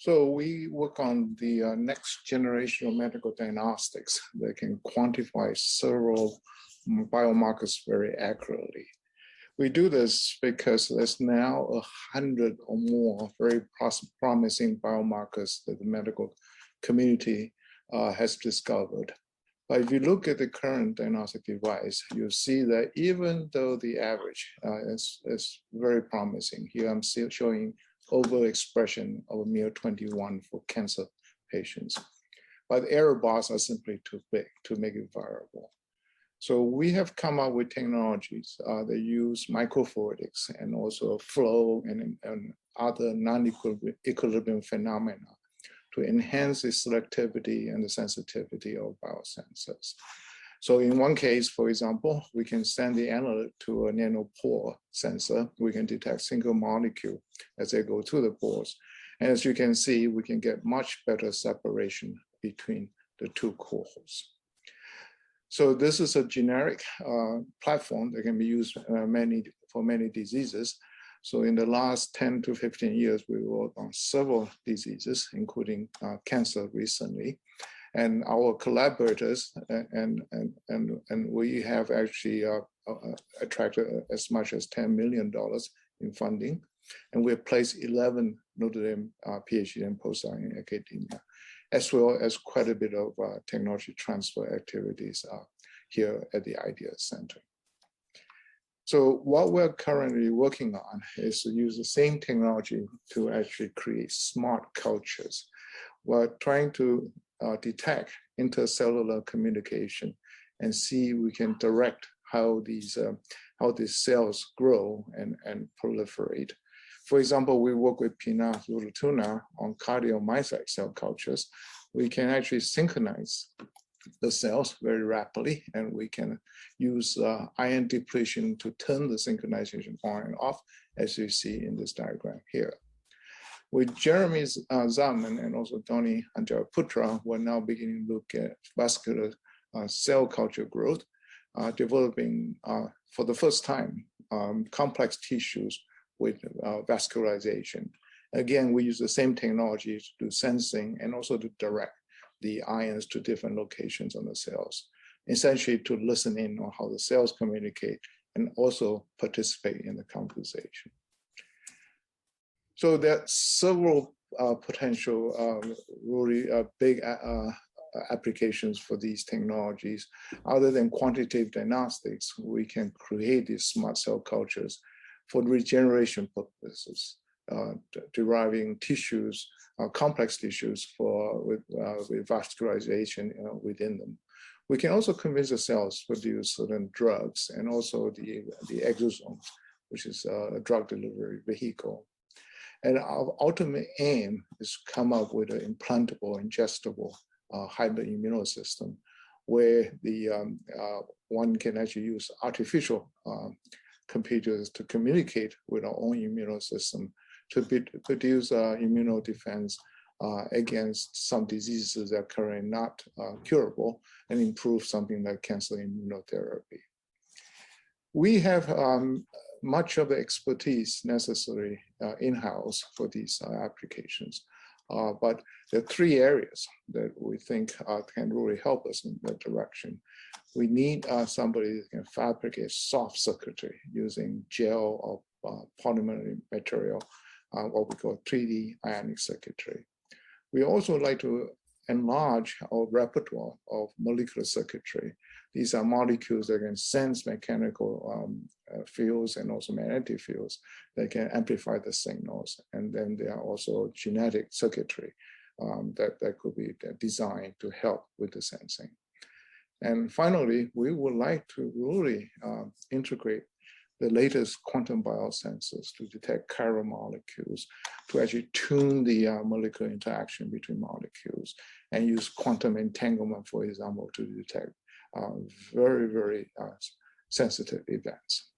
So we work on the next generation of medical diagnostics that can quantify several biomarkers very accurately. We do this because there's now 100 or more very promising biomarkers that the medical community has discovered. But if you look at the current diagnostic device, you'll see that even though the average is very promising, here I'm still showing overexpression of miR-21 for cancer patients, but error bars are simply too big to make it viable. So we have come up with technologies that use microfluidics and also flow and other non-equilibrium phenomena to enhance the selectivity and the sensitivity of biosensors. So in one case, for example, we can send the analyte to a nanopore sensor. We can detect single molecule as they go through the pores. And as you can see, we can get much better separation between the two cohorts. So this is a generic platform that can be used for many diseases. So in the last 10 to 15 years, we worked on several diseases, including cancer recently. And our collaborators and we have actually attracted as much as $10 million in funding. And we have placed 11 Notre Dame PhD and postdoc in academia, as well as quite a bit of technology transfer activities here at the IDEA Center. So what we're currently working on is to use the same technology to actually create smart cultures. We're trying to detect intercellular communication and see if we can direct how these cells grow and proliferate. For example, we work with Pina Zurutuna on cardiomyocyte cell cultures. We can actually synchronize the cells very rapidly, and we can use ion depletion to turn the synchronization on and off, as you see in this diagram here. With Jeremy Zaman and also Tony Anjaraputra, we're now beginning to look at vascular cell culture growth, developing for the first time complex tissues with vascularization. Again, we use the same technology to do sensing and also to direct the ions to different locations on the cells, essentially to listen in on how the cells communicate and also participate in the conversation. So there are several potential really big applications for these technologies. Other than quantitative diagnostics, we can create these smart cell cultures for regeneration purposes, deriving tissues, complex tissues with vascularization within them. We can also convince the cells to produce certain drugs and also the exosomes, which is a drug delivery vehicle. And our ultimate aim is to come up with an implantable, ingestible hybrid immune system where one can actually use artificial computers to communicate with our own immune system to produce immunodefense against some diseases that are currently not curable and improve something like cancer immunotherapy. We have much of the expertise necessary in-house for these applications. But there are three areas that we think can really help us in that direction. We need somebody that can fabricate soft circuitry using gel or polymer material, what we call 3D ionic circuitry. We also like to enlarge our repertoire of molecular circuitry. These are molecules that can sense mechanical fields and also magnetic fields that can amplify the signals. And then there are also genetic circuitry that could be designed to help with the sensing. And finally, we would like to really integrate the latest quantum biosensors to detect chiral molecules, to actually tune the molecular interaction between molecules, and use quantum entanglement, for example, to detect very, very sensitive events.